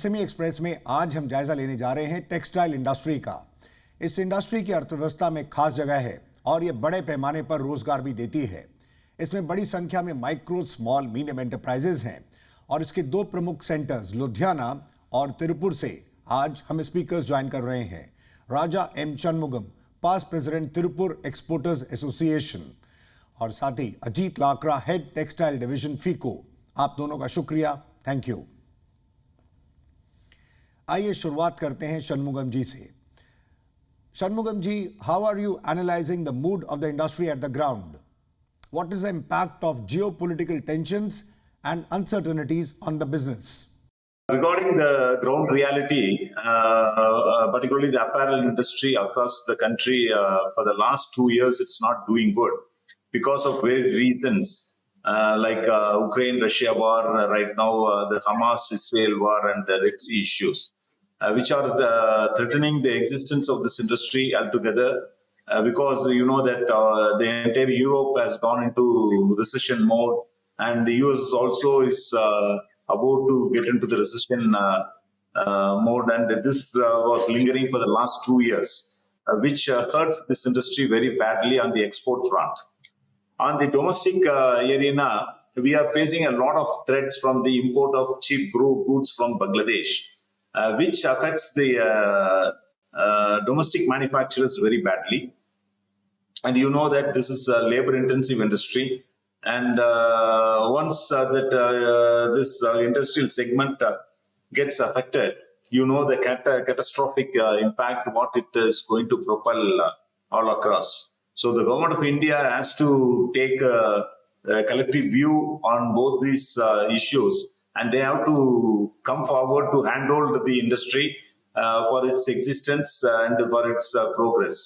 MSME express में आज हम जायजा लेने जा रहे हैं टेक्सटाइल इंडस्ट्री का। इस इंडस्ट्री की अर्थव्यवस्था में खास जगह है और ये बड़े पैमाने पर रोजगार भी देती है। इसमें बड़ी संख्या में माइक्रो स्मॉल मीडियम एंटरप्राइजेज हैं और इसके दो प्रमुख सेंटर्स लुधियाना और तिरुपुर से आज हम स्पीकर्स ज्वाइन कर रहे हैं। Raja M Shanmugam, past president Tirupur exporters association, और साथ ही Ajit Lakra, head textile division FIEO. आप दोनों का शुक्रिया, थैंक यू। आइए शुरुआत करते हैं शनमुगम जी से। Shanmugam ji, how are you analysing the mood of the industry at the ground? What is the impact of geopolitical tensions and uncertainties on the business? Regarding the ground reality, particularly the apparel industry across the country, for the last 2 years, it's not doing good because of various reasons, like Ukraine-Russia war, right now the Hamas-Israel war and the Red Sea issues, which are threatening the existence of this industry altogether. Because you know that the entire Europe has gone into recession mode, and the US also is about to get into the recession mode, and this was lingering for the last 2 years, which hurts this industry very badly on the export front. On the domestic arena, we are facing a lot of threats from the import of cheap goods from Bangladesh, which affects the domestic manufacturers very badly. And you know that this is a labor-intensive industry, and once this industrial segment gets affected, you know the catastrophic impact what it is going to propel all across. So the government of India has to take a collective view on both these issues, and they have to come forward to handle the industry for its existence and for its progress.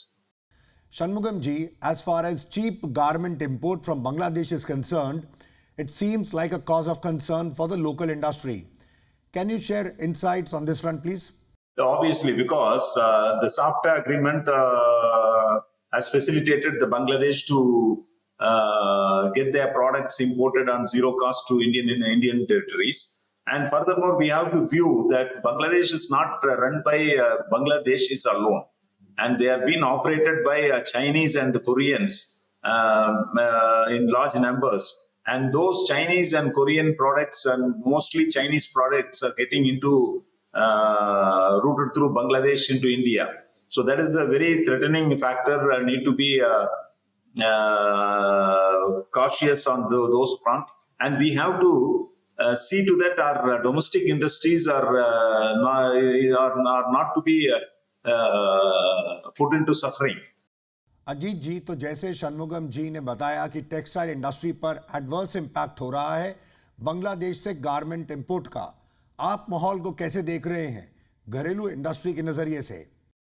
Shanmugam ji, as far as cheap garment import from Bangladesh is concerned, it seems like a cause of concern for the local industry. Can you share insights on this front, please? Obviously, because the SAFTA agreement has facilitated the Bangladesh to get their products imported on zero cost to Indian territories. And furthermore, we have to view that Bangladesh is not run by Bangladeshis alone. And they are being operated by Chinese and Koreans in large numbers. And those Chinese and Korean products, and mostly Chinese products, are getting into routed through Bangladesh into India. So that is a very threatening factor. Need to be cautious on those front. And we have to see to that our domestic industries are not to be put into suffering. Ajit ji, तो जैसे शनमुगम जी ने बताया कि textile industry पर adverse impact हो रहा है बांग्लादेश से गारमेंट इंपोर्ट का, आप माहौल को कैसे देख रहे हैं घरेलू इंडस्ट्री के नजरिए से?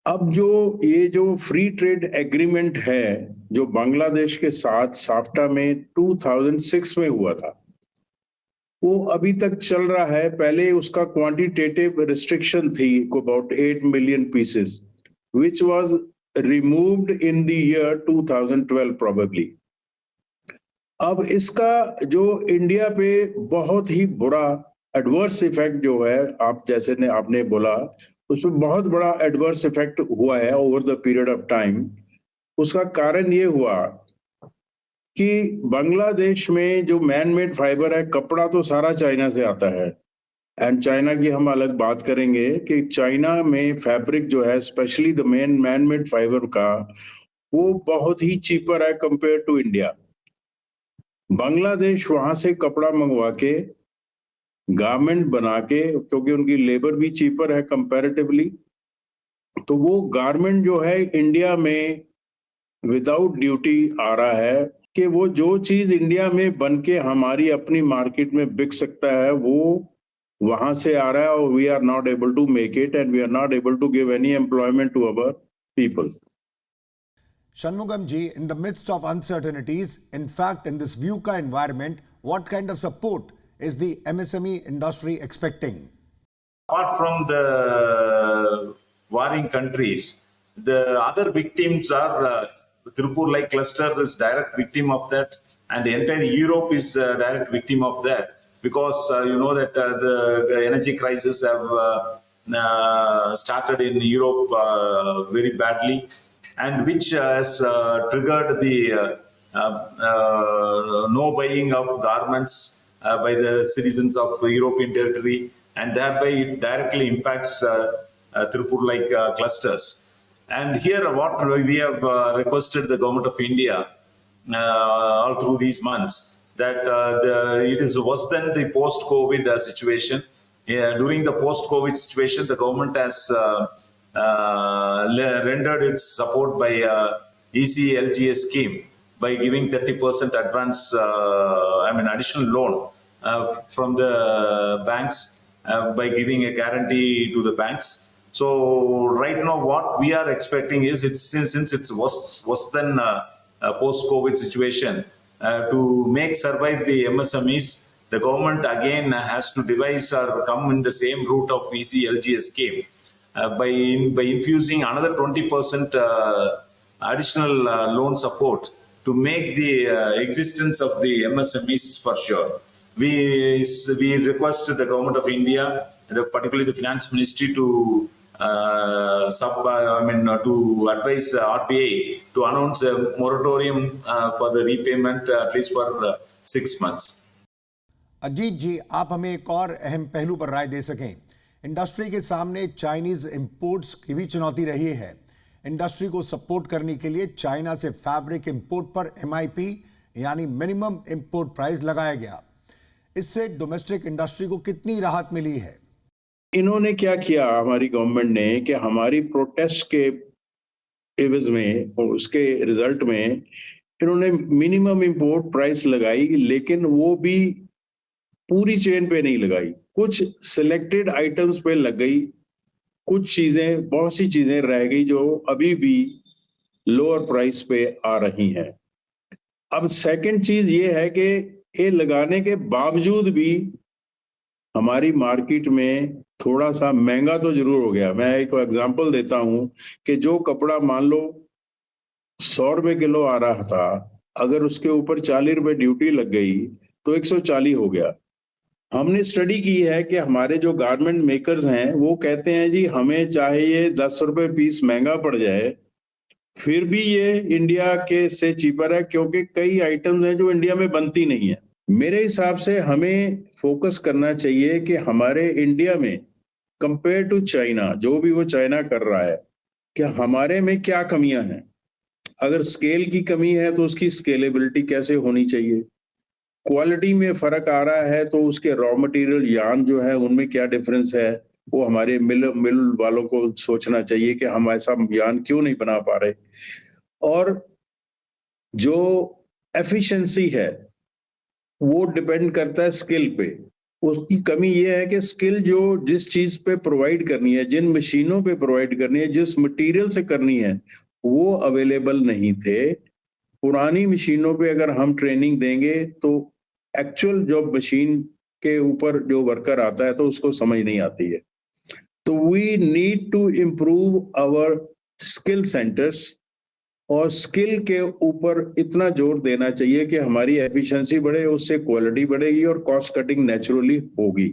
अब जो फ्री ट्रेड एग्रीमेंट है जो बांग्लादेश के साथ साफ्टा में 2006 में हुआ था, वो अभी तक चल रहा है। पहले उसका क्वांटिटेटिव रिस्ट्रिक्शन थी about 8 million pieces, which was removed in the year 2012 probably. अब इसका जो इंडिया पे बहुत ही बुरा एडवर्स इफेक्ट जो है, आप जैसे ने आपने बोला, उसमें बहुत बड़ा एडवर्स इफेक्ट हुआ है over the period of time. उसका कारण ये हुआ कि बांग्लादेश में जो मैन मेड फाइबर है, कपड़ा तो सारा चाइना से आता है, एंड चाइना की हम अलग बात करेंगे कि चाइना में फैब्रिक जो है, specially the man made fibre का, वो बहुत ही चीपर है कंपेयर टू इंडिया। बांग्लादेश वहां से कपड़ा मंगवा के गारमेंट बना के, क्योंकि उनकी लेबर भी चीपर है कंपैरेटिवली, तो वो गारमेंट जो है इंडिया में विदाउट ड्यूटी आ रहा है कि वो जो चीज इंडिया में बन के हमारी अपनी मार्केट में बिक सकता है वो वहां से आ रहा है, और we are not able to make it and we are not able to give any employment to our people. Shanmugam ji, in the midst of uncertainties, in fact, in this VUCA environment, what kind of support is the MSME industry expecting? Apart from the warring countries, the other victims are Tirupur-like cluster is direct victim of that, and the entire Europe is a direct victim of that, because you know that the energy crisis have started in Europe very badly, and which has triggered the no buying of garments by the citizens of European territory, and thereby it directly impacts Tirupur like clusters. And here what we have requested the government of India all through these months, that it is worse than the post-COVID situation. During the post-COVID situation, the government has rendered its support by ECLGS scheme by giving 30% advance, additional loan from the banks by giving a guarantee to the banks. So right now, what we are expecting is, since it's worse than post-COVID situation, to make survive the MSMEs, the government again has to devise or come in the same route of ECLGS scheme by infusing another 20% additional loan support to make the existence of the MSMEs for sure. We request the government of India, particularly the finance ministry, to to advise RBI to announce a moratorium for the repayment at least for 6 months. Ajit जी, आप हमें एक और अहम पहलू पर राय दे सकें। Industry के सामने चाइनीज इंपोर्ट्स की भी चुनौती रही है। इंडस्ट्री को सपोर्ट करने के लिए चाइना से फैब्रिक इंपोर्ट पर MIP यानी मिनिमम इंपोर्ट प्राइस लगाया गया। इससे डोमेस्टिक इंडस्ट्री को कितनी राहत मिली है? इन्होंने क्या किया, हमारी गवर्नमेंट ने, कि हमारी प्रोटेस्ट के एवज में और उसके रिजल्ट में इन्होंने मिनिमम इंपोर्ट प्राइस लगाई, लेकिन वो भी पूरी चेन पे नहीं लगाई, कुछ सिलेक्टेड आइटम्स पे लग गई, कुछ चीजें, बहुत सी चीजें रह गई जो अभी भी लोअर प्राइस पे आ रही हैं। अब सेकंड चीज ये है कि ये लगाने के बावजूद भी हमारी मार्केट में थोड़ा सा महंगा तो जरूर हो गया। मैं एक एग्जांपल देता हूं कि जो कपड़ा मान लो 100 रुपए किलो आ रहा था, अगर उसके ऊपर 40 रुपए ड्यूटी लग गई तो 140 हो गया। हमने स्टडी की है कि हमारे जो गारमेंट मेकर्स हैं वो कहते हैं जी हमें चाहे ये 10 रुपए पीस महंगा पड़ जाए, फिर भी ये इंडिया के से चीपर है, क्योंकि कई आइटम्स हैं जो इंडिया में बनती नहीं है। मेरे हिसाब से हमें फोकस करना चाहिए कि हमारे इंडिया में कंपेयर टू चाइना, जो भी वो चाइना कर रहा है, कि हमारे में क्या कमियां हैं। अगर स्केल की कमी है तो उसकी स्केलेबिलिटी कैसे होनी चाहिए, क्वालिटी में फर्क आ रहा है तो उसके रॉ मटेरियल यार्न जो है उनमें क्या डिफरेंस है, वो हमारे मिल वालों को सोचना चाहिए कि हम ऐसा यार्न क्यों नहीं बना पा रहे। और जो एफिशिएंसी है वो डिपेंड करता है स्किल पे। उसकी कमी ये है कि स्किल जो जिस चीज पे प्रोवाइड करनी है, जिन मशीनों पे प्रोवाइड करनी है, जिस मटेरियल से करनी है, वो अवेलेबल नहीं थे। पुरानी मशीनों पे अगर हम ट्रेनिंग देंगे तो एक्चुअल जो मशीन के ऊपर जो वर्कर आता है तो उसको समझ नहीं आती है। तो we need to improve our skill centres, और स्किल के ऊपर इतना जोर देना चाहिए कि हमारी एफिशिएंसी बढ़े, उससे क्वालिटी बढ़ेगी और कॉस्ट कटिंग नेचुरली होगी।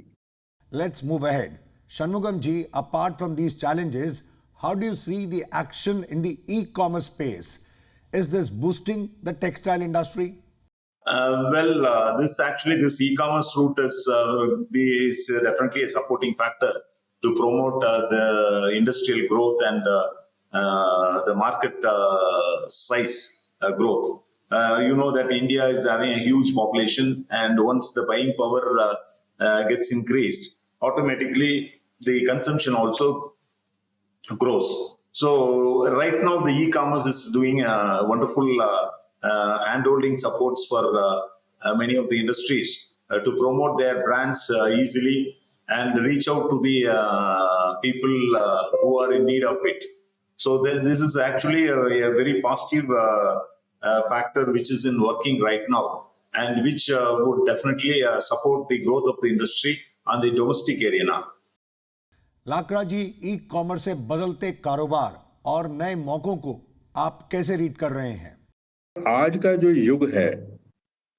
Let's move ahead. Shanmugam ji, apart from these challenges, how do you see the action in the e-commerce space? Is this boosting the textile industry? This e-commerce route is definitely a supporting factor to promote the industrial growth and the market size growth. You know that India is having a huge population, and once the buying power gets increased, automatically the consumption also grows. So right now the e-commerce is doing wonderful hand-holding supports for many of the industries to promote their brands easily and reach out to the people who are in need of it. So this is actually a very positive factor which is in working right now, and which would definitely support the growth of the industry on the domestic arena. Lakra ji, e commerce से बदलते कारोबार और नए मौकों को आप कैसे read कर रहे हैं? आज का जो युग है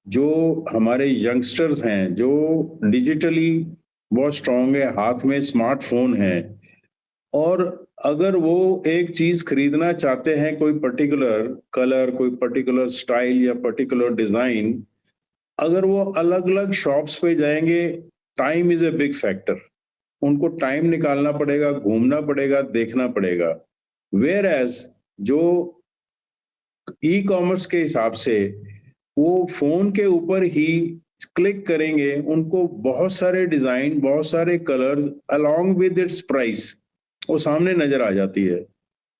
जो हमारे यंगस्टर्स हैं, जो डिजिटली बहुत स्ट्रांग है, हाथ में स्मार्टफोन है, और अगर वो एक चीज खरीदना चाहते हैं, कोई पर्टिकुलर कलर, कोई पर्टिकुलर स्टाइल या पर्टिकुलर डिजाइन, अगर वो अलग अलग शॉप्स पे जाएंगे, time is a big factor. उनको टाइम निकालना पड़ेगा, घूमना पड़ेगा, देखना पड़ेगा। वेयर एज जो ई कॉमर्स के हिसाब से वो फोन के ऊपर ही क्लिक करेंगे, उनको बहुत सारे डिजाइन, बहुत सारे colours along with its price वो सामने नजर आ जाती है।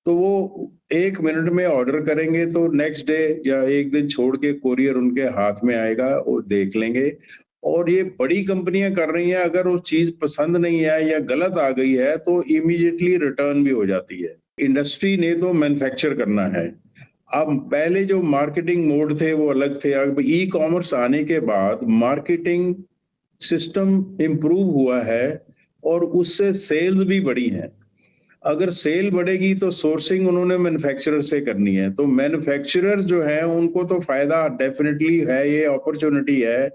तो वो 1 मिनट में ऑर्डर करेंगे तो नेक्स्ट डे या एक दिन छोड़ के कोरियर उनके हाथ में आएगा, वो देख लेंगे। और ये बड़ी कंपनियां कर रही हैं, अगर वो चीज पसंद नहीं है या गलत आ गई है तो इमीडिएटली रिटर्न भी हो जाती है। इंडस्ट्री ने तो मैन्युफैक्चर करना है। अब पहले जो मार्केटिंग मोड थे वो अलग थे, अब ई कॉमर्स आने के बाद मार्केटिंग सिस्टम इंप्रूव हुआ है और उससे सेल्स भी बढ़ी हैं। अगर सेल बढ़ेगी तो सोर्सिंग उन्होंने मैन्युफैक्चरर से करनी है, तो मैन्युफैक्चरर जो है उनको तो फायदा डेफिनेटली है, ये अपॉर्चुनिटी है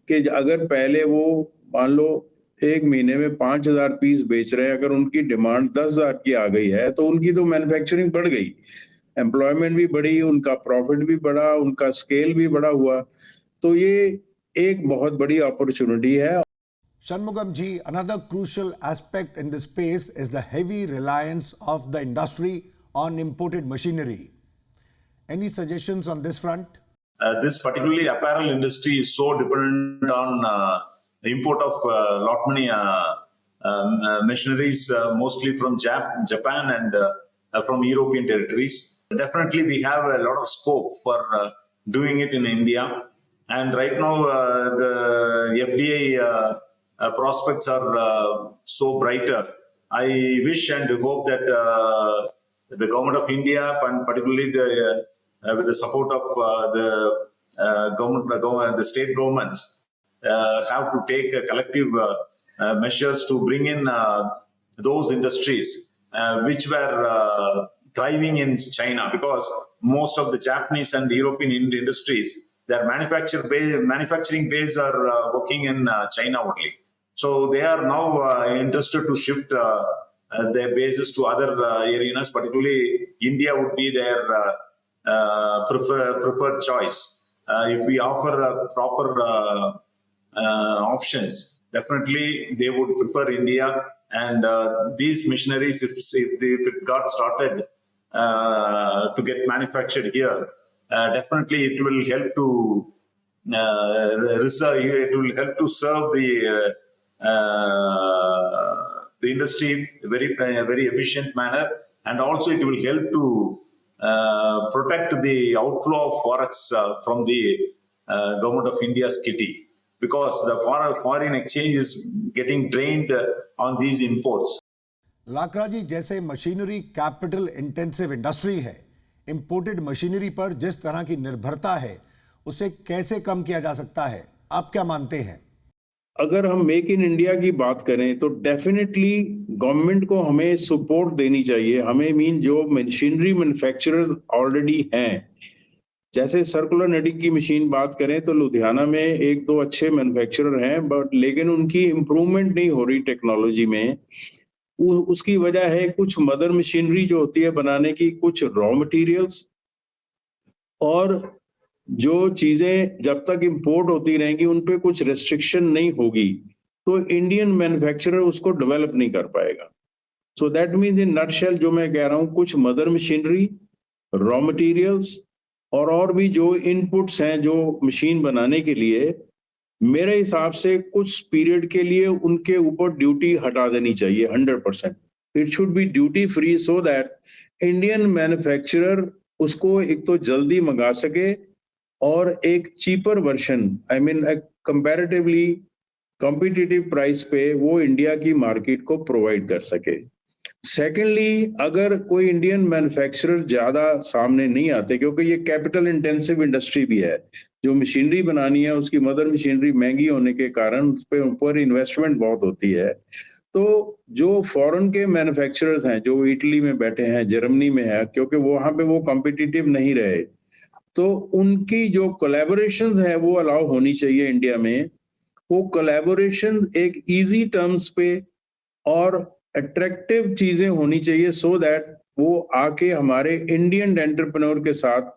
कि अगर पहले वो मान लो 1 महीने में 5,000 पीस बेच रहे हैं, अगर उनकी डिमांड 10,000 की आ गई है तो उनकी तो मैन्युफैक्चरिंग बढ़ गई, एम्प्लॉयमेंट भी बढ़ी, उनका प्रॉफिट भी बढ़ा, उनका स्केल भी बड़ा हुआ। तो ये एक बहुत बड़ी अपॉर्चुनिटी है। Shanmugam ji, another crucial aspect in this space is the heavy reliance of the industry on imported machinery. Any suggestions on this front? This particularly apparel industry is so dependent on import of lot many machineries, mostly from Japan and from European territories. Definitely, we have a lot of scope for doing it in India. And right now, the FDA prospects are so brighter. I wish and hope that the government of India, and particularly with the support of the state governments, have to take collective measures to bring in those industries which were thriving in China, because most of the Japanese and the European industries, their manufacturing base are working in China only. So they are now interested to shift their bases to other areas. Particularly, India would be their preferred choice. If we offer proper options, definitely they would prefer India. And these machineries, if it got started to get manufactured here, definitely it will help to it will help to serve the industry very efficient manner, and also it will help to protect the outflow of forex from the government of India's kitty, because the foreign exchange is getting drained on these imports. लाकरा जी, जैसे machinery capital intensive industry है, imported machinery पर जिस तरह की निर्भरता है उसे कैसे कम किया जा सकता है, आप क्या मानते हैं? अगर हम मेक इन इंडिया की बात करें तो डेफिनेटली गवर्नमेंट को हमें सपोर्ट देनी चाहिए। हमें जो मशीनरी मैन्युफैक्चरर्स ऑलरेडी हैं, जैसे सर्कुलर नेटिंग की मशीन बात करें तो लुधियाना में 1-2 अच्छे मैन्युफैक्चरर हैं, बट लेकिन उनकी इंप्रूवमेंट नहीं हो रही टेक्नोलॉजी में। उसकी वजह है कुछ मदर मशीनरी जो होती है बनाने की, कुछ रॉ मटेरियल्स, और जो चीजें जब तक इंपोर्ट होती रहेंगी उन पे कुछ रेस्ट्रिक्शन नहीं होगी तो इंडियन मैन्युफैक्चरर उसको डेवलप नहीं कर पाएगा। So that means in nutshell जो मैं कह रहा हूं, कुछ मदर मशीनरी, रॉ मटेरियल्स और भी जो इनपुट्स हैं जो मशीन बनाने के लिए, मेरे हिसाब से कुछ पीरियड के लिए उनके ऊपर ड्यूटी हटा देनी चाहिए 100%। It should be duty free so that Indian manufacturer उसको एक तो जल्दी मंगा सके और एक cheaper version, I mean comparatively competitive price पे वो इंडिया की मार्केट को प्रोवाइड कर सके। सेकेंडली, अगर कोई इंडियन मैन्युफैक्चरर ज्यादा सामने नहीं आते, क्योंकि ये कैपिटल इंटेंसिव इंडस्ट्री भी है, जो मशीनरी बनानी है उसकी मदर मशीनरी महंगी होने के कारण उस पर ऊपर इन्वेस्टमेंट बहुत होती है। तो जो फॉरेन के मैन्युफैक्चरर्स हैं जो इटली में बैठे हैं, जर्मनी में है, क्योंकि वहां पे वो कॉम्पिटिटिव नहीं रहे, तो उनकी जो कोलैबोरेशंस है वो अलाउ होनी चाहिए इंडिया में। वो कोलैबोरेशन एक इजी टर्म्स पे और अट्रैक्टिव चीजें होनी चाहिए सो दैट वो आके हमारे इंडियन एंटरप्रेन्योर के साथ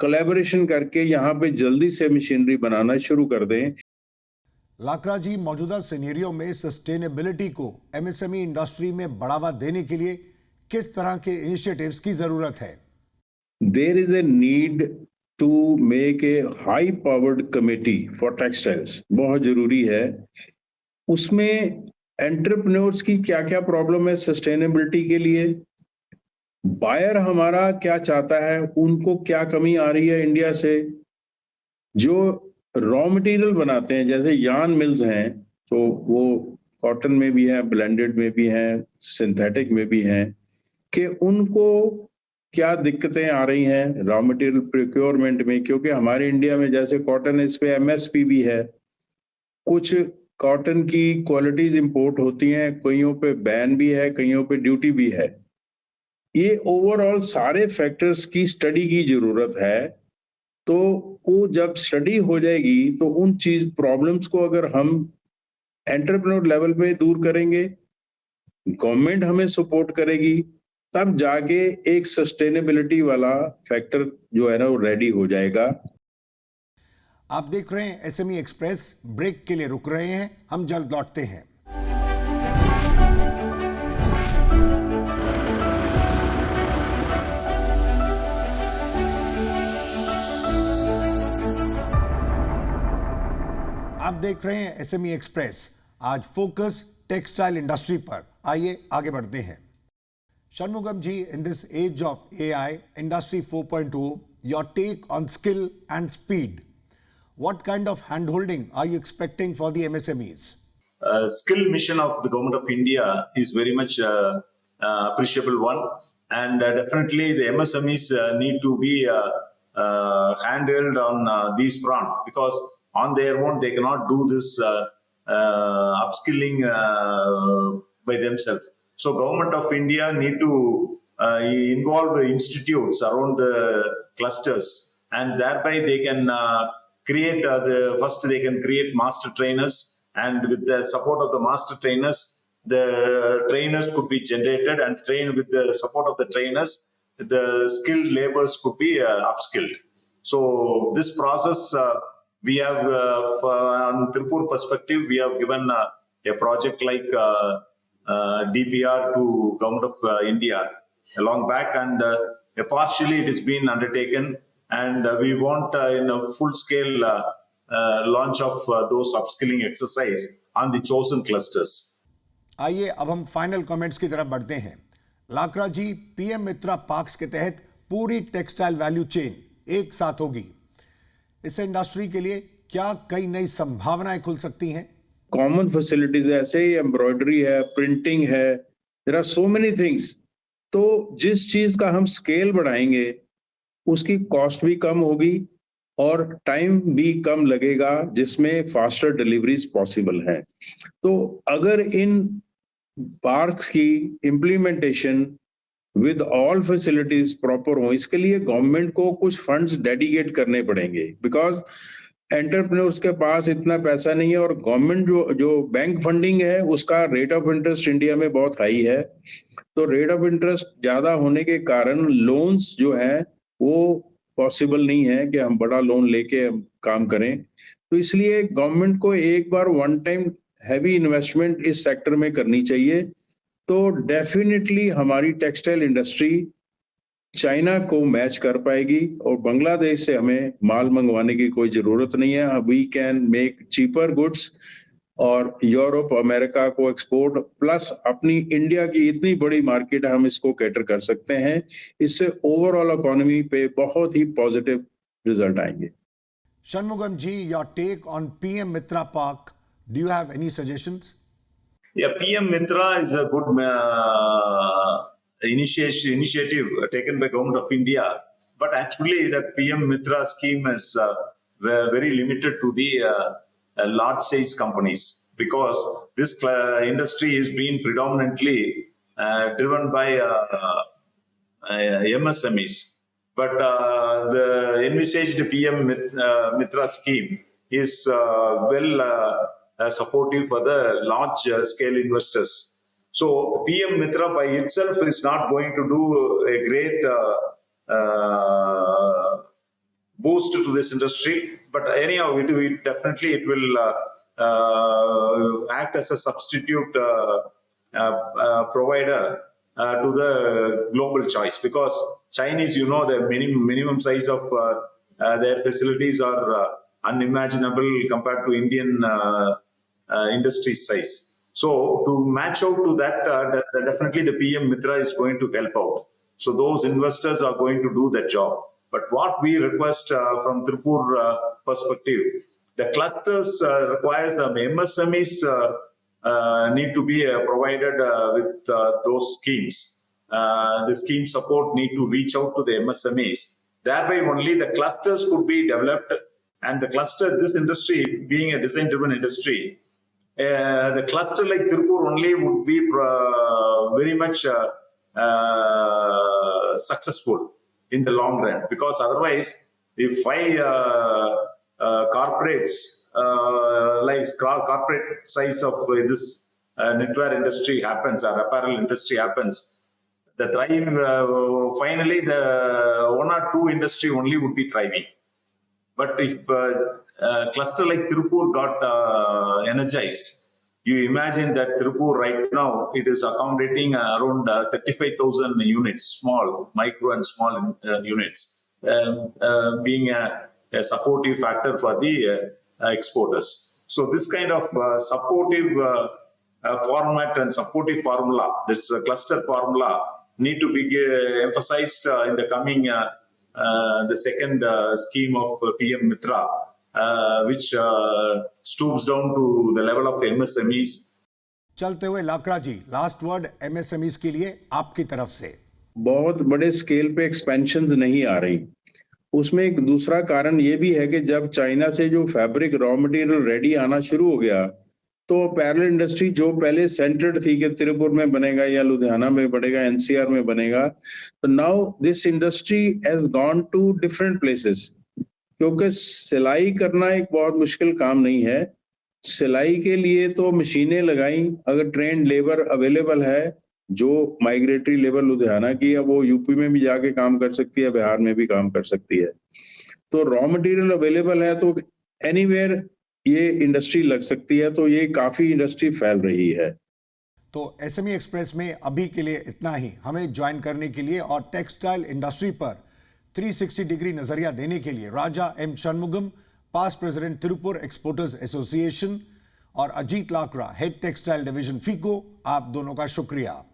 कोलैबोरेशन करके यहाँ पे जल्दी से मशीनरी बनाना शुरू कर दें। लाकरा जी, मौजूदा सिनेरियो में सस्टेनेबिलिटी को एमएसएमई इंडस्ट्री में बढ़ावा देने के लिए किस तरह के इनिशिएटिव्स की जरूरत है? There is a need to make a high powered committee for textiles, बहुत जरूरी है। उसमें एंटरप्रेन्योर्स की क्या क्या प्रॉब्लम है सस्टेनेबिलिटी के लिए, बायर हमारा क्या चाहता है, उनको क्या कमी आ रही है इंडिया से, जो रॉ मटेरियल बनाते हैं जैसे यार्न मिल्स हैं, तो वो कॉटन में भी है, ब्लेंडेड में भी है, सिंथेटिक में भी हैं, कि उनको क्या दिक्कतें आ रही हैं रॉ मटेरियल प्रोक्योरमेंट में, क्योंकि हमारे इंडिया में जैसे कॉटन इस पे एमएसपी भी है, कुछ कॉटन की क्वालिटीज इंपोर्ट होती हैं, कईयों पे बैन भी है, कईयों पे ड्यूटी भी है। ये ओवरऑल सारे फैक्टर्स की स्टडी की जरूरत है। तो वो जब स्टडी हो जाएगी तो उन चीज प्रॉब्लम्स को अगर हम एंटरप्रेन्योर लेवल पे दूर करेंगे, गवर्नमेंट हमें सपोर्ट करेगी, तब जाके एक सस्टेनेबिलिटी वाला फैक्टर जो है ना वो रेडी हो जाएगा। आप देख रहे हैं एसएमई एक्सप्रेस। ब्रेक के लिए रुक रहे हैं, हम जल्द लौटते हैं। आप देख रहे हैं एसएमई एक्सप्रेस। आज फोकस टेक्सटाइल इंडस्ट्री पर। आइए आगे बढ़ते हैं। Shanmugam ji, in this age of AI, Industry 4.0, your take on skill and speed. What kind of handholding are you expecting for the MSMEs? Skill mission of the government of India is very much appreciable one, and definitely the MSMEs need to be handled on these front, because on their own they cannot do this upskilling by themselves. So government of India need to involve the institutes around the clusters, and thereby they can create they can create master trainers, and with the support of the master trainers, the trainers could be generated, and train with the support of the trainers, the skilled laborers could be upskilled. So this process we have on Tripur perspective, we have given a project like DPR to Government of India a long back, and partially it has been undertaken, and we want in a full-scale launch of those upskilling exercise on the chosen clusters. आइए अब हम final comments की तरफ बढ़ते हैं। लाकरा जी, PM मित्रा parks के तहत पूरी टेक्सटाइल वैल्यू चेन एक साथ होगी। इस इंडस्ट्री के लिए क्या कई नई संभावनाएं खुल सकती हैं? कॉमन फैसिलिटीज ऐसे ही एम्ब्रॉयडरी है, प्रिंटिंग है, there are so many things. तो जिस चीज का हम स्केल बढ़ाएंगे उसकी कॉस्ट भी कम होगी और टाइम भी कम लगेगा, जिसमें फास्टर डिलीवरीज पॉसिबल है। तो अगर इन पार्क्स की implementation with all facilities proper हो, इसके लिए गवर्नमेंट को कुछ फंड्स डेडिकेट करने पड़ेंगे, बिकॉज एंटरप्रेन्योर्स के पास इतना पैसा नहीं है, और गवर्नमेंट जो बैंक फंडिंग है उसका रेट ऑफ इंटरेस्ट इंडिया में बहुत हाई है। तो रेट ऑफ इंटरेस्ट ज्यादा होने के कारण लोन्स जो है वो पॉसिबल नहीं है कि हम बड़ा लोन लेके काम करें। तो इसलिए गवर्नमेंट को एक बार वन टाइम हैवी इन्वेस्टमेंट इस सेक्टर में करनी चाहिए। तो डेफिनेटली हमारी टेक्सटाइल इंडस्ट्री चाइना को मैच कर पाएगी, और बांग्लादेश से हमें माल मंगवाने की कोई जरूरत नहीं है। We can make cheaper goods और यूरोप अमेरिका को एक्सपोर्ट, प्लस अपनी इंडिया की इतनी बड़ी मार्केट है, हम इसको कैटर कर सकते हैं। इससे ओवरऑल इकोनॉमी पे बहुत ही पॉजिटिव रिजल्ट आएंगे। Shanmugam ji, your take on PM Mitra Park. Do you have any suggestions? Yeah, PM Mitra is a good initiative taken by Government of India, but actually that PM Mitra scheme is very limited to the large size companies, because this industry is being predominantly driven by MSMEs. But the envisaged PM Mitra scheme is supportive for the large scale investors. So PM Mitra by itself is not going to do a great boost to this industry, but anyhow, it definitely it will act as a substitute provider to the global choice, because Chinese, the minimum size of their facilities are unimaginable compared to Indian industry size. So to match out to that, definitely the PM Mitra is going to help out. So those investors are going to do that job. But what we request from Tirupur perspective, the clusters requires the MSMEs need to be provided with those schemes. The scheme support need to reach out to the MSMEs. Thereby only the clusters could be developed, and the cluster, this industry being a design-driven industry, the cluster like Tirupur only would be very much successful in the long run, because otherwise, if corporates like corporate size of this knitwear industry happens, or apparel industry happens, the thrive finally the one or two industry only would be thriving. But if cluster like Tirupur got energized, you imagine that Tirupur right now, it is accommodating around 35,000 units, small, micro and small units, being a supportive factor for the exporters. So this kind of supportive format and supportive formula, this cluster formula, need to be emphasized in the coming the second scheme of PM Mitra, which stoops down to the level of MSMEs. चलते हुए लाकड़ा जी, last word MSMEs के लिए आपकी तरफ से। बहुत बड़े scale पे एक्सपेंशन नहीं आ रही। उसमें एक दूसरा कारण ये भी है कि जब चाइना से जो फैब्रिक रॉ मटेरियल रेडी आना शुरू हो गया, तो पैरेलल इंडस्ट्री जो पहले सेंटर्ड थी कि तिरुपुर में बनेगा या लुधियाना में बनेगा, एनसीआर में बनेगा, तो now this industry has gone to different places, क्योंकि सिलाई करना एक बहुत मुश्किल काम नहीं है। सिलाई के लिए तो मशीनें लगाई, अगर ट्रेंड लेबर अवेलेबल है, जो माइग्रेटरी लेबर लुधियाना की है, वो यूपी में भी जाके काम कर सकती है, बिहार में भी काम कर सकती है। तो रॉ मटेरियल अवेलेबल है, तो एनीवेयर ये इंडस्ट्री लग सकती है, तो ये काफी इंडस्ट्री फैल रही है। तो एसएमई एक्सप्रेस में अभी के लिए इतना ही। हमें ज्वाइन करने के लिए और टेक्सटाइल इंडस्ट्री पर 360 डिग्री नजरिया देने के लिए Raja M Shanmugam, past president Tirupur exporters association, और Ajit Lakra, head textile division FIEO, आप दोनों का शुक्रिया।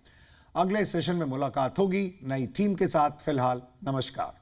अगले सेशन में मुलाकात होगी नई थीम के साथ। फिलहाल नमस्कार।